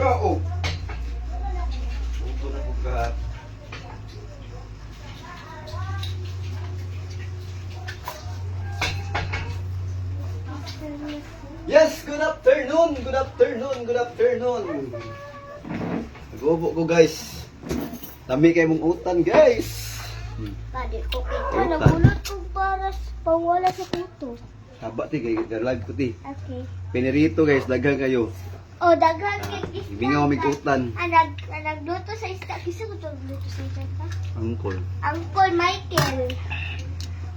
Go! Upo na po ka. Yes! Good afternoon! Good afternoon! Good afternoon! Nag-ubo ko guys. Dami kayo mong utan guys. Pwede ko kita. Nagulot ko para pawala sa kuto. Haba ti kay dalag ko ti. Okay. Pinirito guys, daghang kayo. Oh, daghang kay isda. Ibingaw mig utan. Nagluto sa isda. Kisa ko ito nagluto sa isda pa? Angkol. Uncle Michael.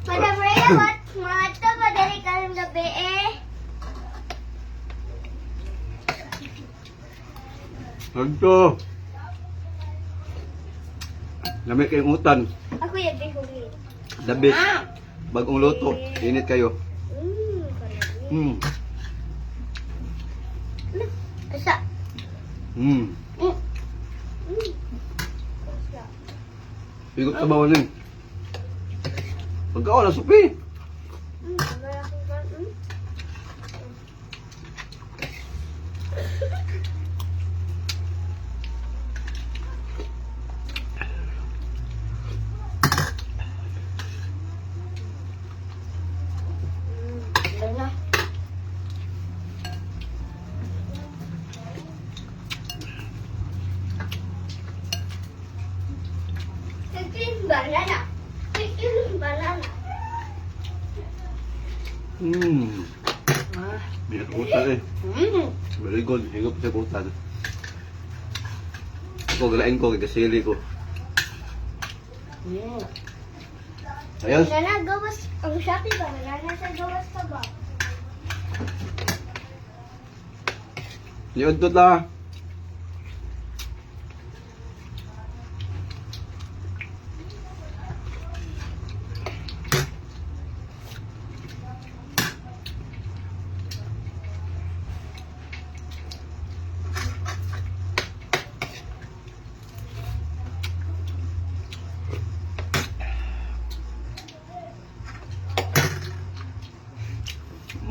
Madam Rhea, what? Mga ito, madali ka ng gabi eh. Agto. Dami kayong utan. Ako yung bihuri. The best. Bagong luto. Init kayo. Hmm. Asa? Hmm. Bigot sa bawal nun. Pagkaon na supi. Banana. Banana. Hmm. Bigat utan eh. Very good. Higop sa utan. Ako galain ko, kasili ko. Ayos. Nana, gawas. Ang Shopee ba? Nana, sa gawas ka ba? Liod la.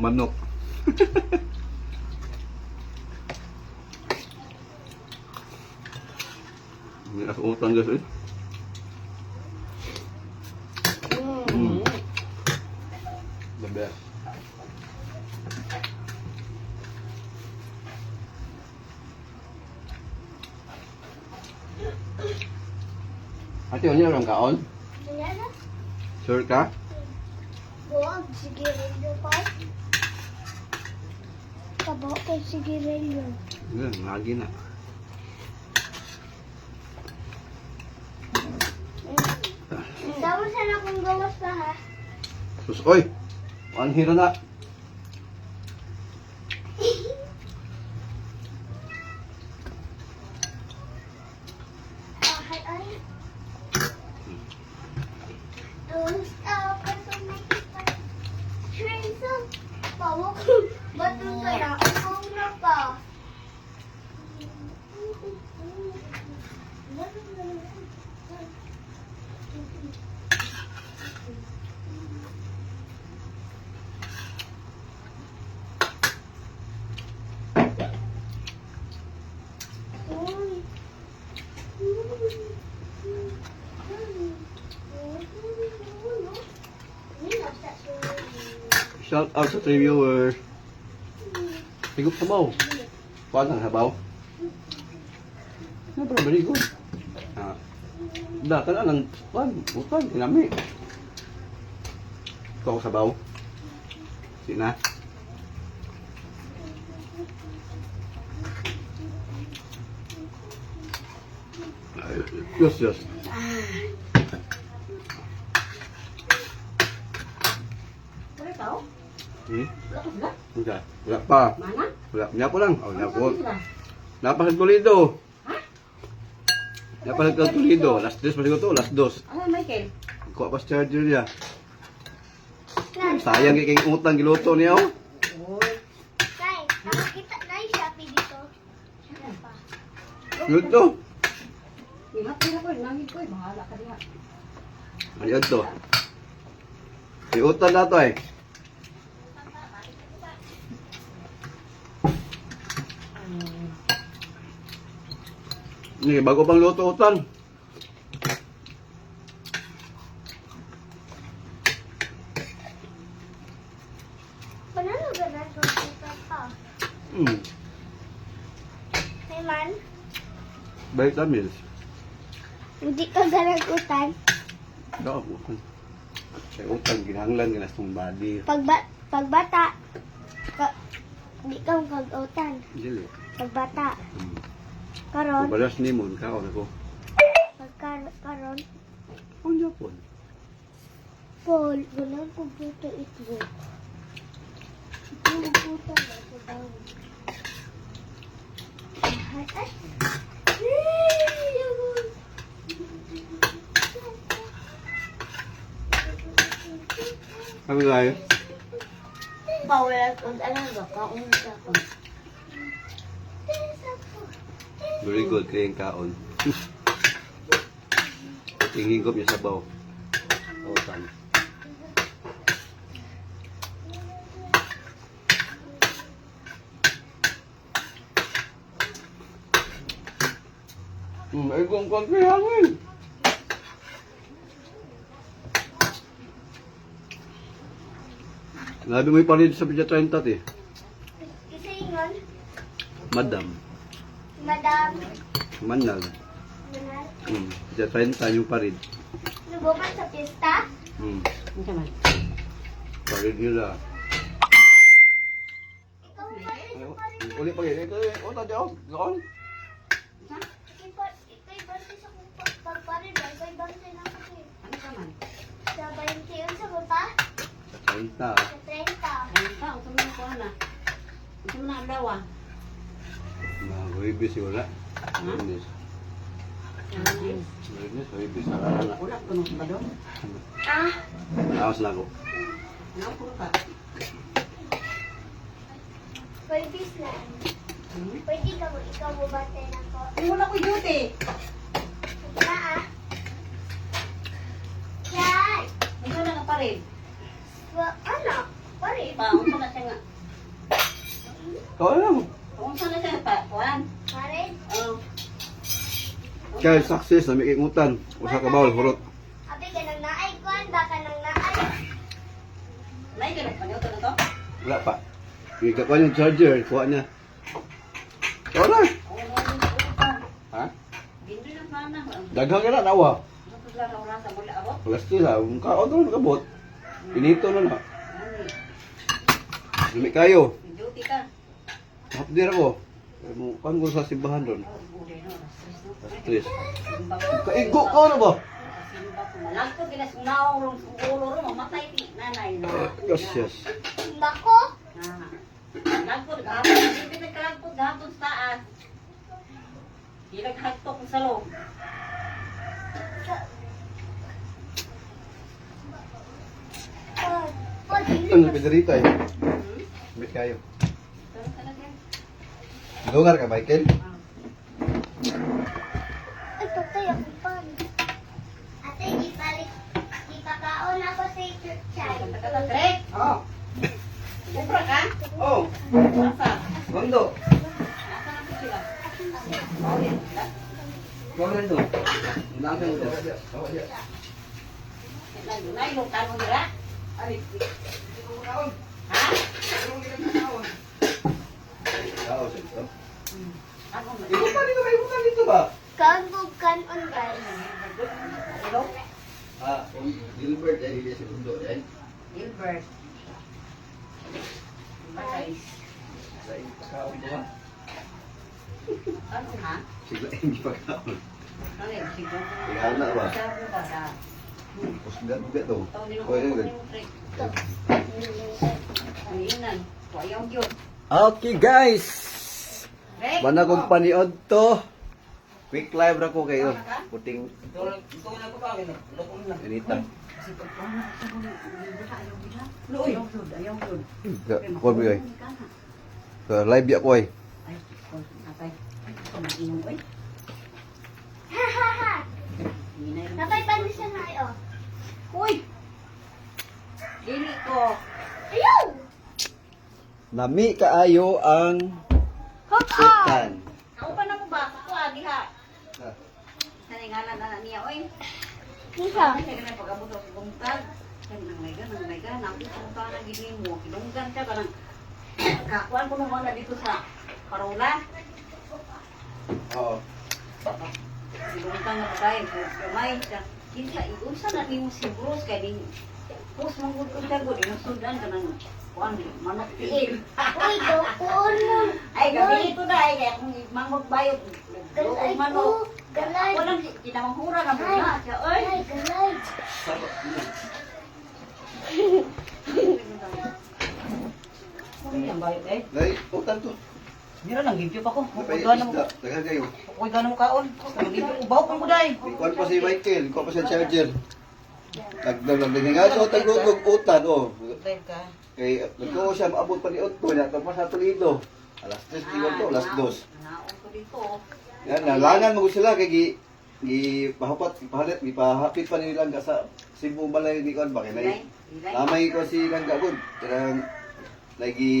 Manok. Ini aku utang guys eh. The best. Ate, ano yung kaon? Nana? Sure ka? Huwag, sige rin pa. Kabaw kay sige rin yun. Lagi na. Tapos sana kung gawas ka ha. Sus, oy! One hero na. Ay. Don't stop until make it fun. Trains up. Pawak. Batong kaya. Ikaw na pa. Shout out sa 3 viewers. Higup sabaw. Kuhaan ang sabaw. Na, pero very good. Datan ang kuhaan. Kuhaan, kinami. Ito ang sabaw. Sina. Yes, yes. Enggak, wala pa. Mana? Wala, niya po lang. Oh, niya po. Sila. Napasag Toledo. Napasag ka Toledo. Last 2 pa to, last 2. Ano, Michael? Kuha pa sa charger niya. Sayang kay utang giluto niya oh. Uy. Nay, nakakita na yung Shopee dito. Luto. Ingat ko na ko, nangin ko, bahala ka diha. Ano yun to? Iutan na to eh. Ini bago pang luto utan. Panalo ba na ito? Hmm. Hey man, Baik tamis. hindi ka ganagutan. Daw utan. Kay utan ginahanglan nga nastong body. Pagbata, hindi ka magagutan. Dili. Pagbata, Hmm. karon, Balas ni mo kaon ako. karon, Ang Japon. Paul, ganun ko buto ito. Ito buto na ito daw. Ay! Ano tayo? Bawal kung alam ba ka kung ako. Very good kay ang kaon. Tingigop niya sa baw. Utan. Ay kung konti hangin. Labi mo yung parid sa pizza 30 eh. Isa ingon, Madam. Madam, Manag. Manal, Pizza 30 yung parid. lubukan sa pista. Ano man? Parid nila. Ikaw pa rin sa parin. Uli pa yun. Ito yung utan dyan. Gaon. Ikay bantay sa kung pagparin ba? Ikay bantay na kasi. Ano ka man? Sa 21 sa kuta? Sa 30. Sa 30. Ayun ka, ito mo na kuha na. Ito mo na ang dawa. Ribis yun wala. Ribis. Ribis. Sarana. Ulat ko nung ba doon? Ah, Malawas lang ako. Ano ko ka? pwede na. Pwede ka mo, ikaw mo bantay na ko. Ay, wala ko duty. Na ah. Yan! Ito na nga pa rin. Ano? Pare. Paunsa na siya nga. Kaon lang. Paunsa na siya pa. Kuhan. Pare. Oo. Kaya success na may ikungutan. Usa ka bawal hurot. Abi ka nang naay kuan, baka nang naay. May ganun pa niyo ito na to? Wala pa. Ika pa yung charger. Kuha niya. Kaon lang. Oo, ano pa. Ha? Hindi na sana. Daghang ka na nawa. Ano ko lang oras sa mula ako? Plastic ha. Kaon to nakabot. Pinito na na. Ano Dumi kayo. eh, duty ka. Hapdir ako. Kan ko sa simbahan doon. Oh, buday no. Stress. Simba ko. Kaigo ka na ba? Simba ko. Malagto ginas unaw siguro ro mamatay ti nanay no. Yes, yes. Bako. Ah. Nagpod gahapon, hindi nagkalagpod gahapon sa taas. Di naghagtok sa loob. Ano pinarita eh? Bit kayo. Pero talaga. Lugar ka, Michael? Ay, patay ako pan. Ate, ipalik. Ipakaon ako sa churchay. Trek! Ah. Ubra ka? Oh. Asa? Gondo. Asa na po sila? Oh, yan. Kumain doon. Langkan ito. Nailong ka mo dira? Ay. Ha? Kao sa ito. Ano mo? Ibukan dito ba? Ibukan dito ba? Kambog kanon, guys. Ilong? Ah, Gilbert eh. Hindi si Gondo eh. Gilbert. Guys. Sa ipakaon ko ba? Ano ha? Sigla hindi pagkaon. Ano yan? Siguro. Tingnan na ba? Sabi ba ka? Usgat mo to. Taon din ako Oy, kung oy. yung trick. Ang inan. Kuyaw yun. Okay guys. Trek! Bana kong paniod to. Quick live ra ko kayo. Puting ganita. Ayaw yun. Ayaw yun. Ko mo yoy. Live ya ko ay. Ay, atay. Ito na inom ko eh. Ha, ha, ha. Hinay lang. Napay pa siya na ayo. Uy! Dili ko. Ayaw! Lami kaayo ang utan. Ako pa na mo ba? Ako diha. Naningalan na niya, oy. Nisa. Kaya na pag-abot sa buntag. Nang may gan. Nabi sa buntag na gini mo. Kilunggan ka kanang kakuan ko naman na dito sa parola. Oo. Kilunggan na bagay. Kamay. Kinsa, iunsa na ni mo si Bruce kaya din. Pus manggod ko siya gud. Inusudan ka ng kuan, manok tiil. Uy, dokon. Ay, gabi ito na. Ay, kaya kung manghod bayot. Doon manok. Galay. Walang kinamahura na muna siya. Oy! Galay, galay. Ang bayot eh. Nay, utan to. Mira lang, gibyo pa ko. Napay Kukuha na mo. isda. Tagal kayo. Kukuha na mo kaon. Gibyo ko. Bawa pang buday. Ikuan pa si Michael, ikuan pa si charger. Nagdagdag nga so tagdugog utan oh. Drive ka. Kay nagko siya maabot pa ni Otto na tapos sa Toledo. Alas 3 tingol to, alas 2. Naon ko dito. Yan, nalangan mo sila kay gi pahapat, gipahalit, gipahapit pa nila nga sa Cebu Malay ni kon ba kay nay. Lamay ko si Langga gud. Kanang lagi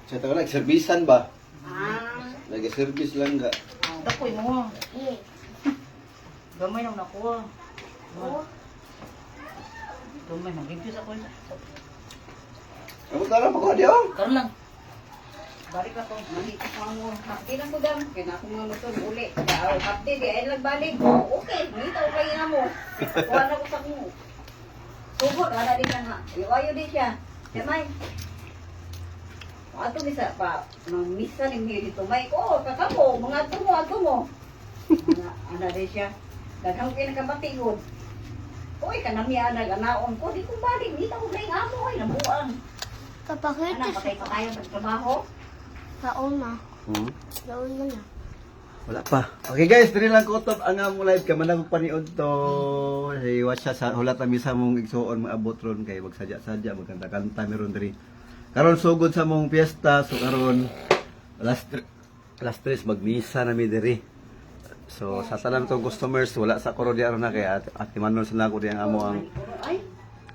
sa tawo nagserbisan ba? Ah. Nag-service lang ga. Tapoy mo. Eh. Gamay nang nakuha. Oh. Gamay nang gibyo sa kuha. Amo tara pa ko diyo. Karon lang. Balik ako. Manikas mo. Hapdi lang ko dam. Kaya na ako mga motor uli. Kaya hapdi. Di ay lang balik. Okay. Nito kayo na mo. Kuha na ko sa mo. Sugod. Wala din lang ha. Iwayo din siya. Kaya may. Ato misa pa. Nang misa ni Miri dito. May. Oh, kakamo. Mga ato mo. Ano din siya. Daghang pinakabatigod. Uy, kanamiya nag-anaon ko. Di kong balik. Dito ko na yung amo. Ay, nabuang. Kapakita Anak, siya. patay pa tayo sa trabaho. Kaon na. Kaon mo na. Wala pa. Okay guys, diri lang ko top ang among live ka manag paniod to. Hey, watch sa hulat mi sa mong igsuon maabot ron kay wag sadya-sadya magkanta-kanta meron diri. Karon sugod sa mong piyesta so karon last 3 magmisa na mi diri. So sa tanan tong customers wala sa koro di aron na kay ati manon sa nako di ang amo ang Ay,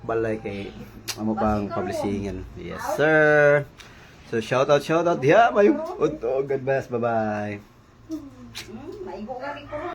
balay kay amo pang publishingan. Yes sir. So shout out diha may udto. God bless. Bye bye. maigo ka rin ko.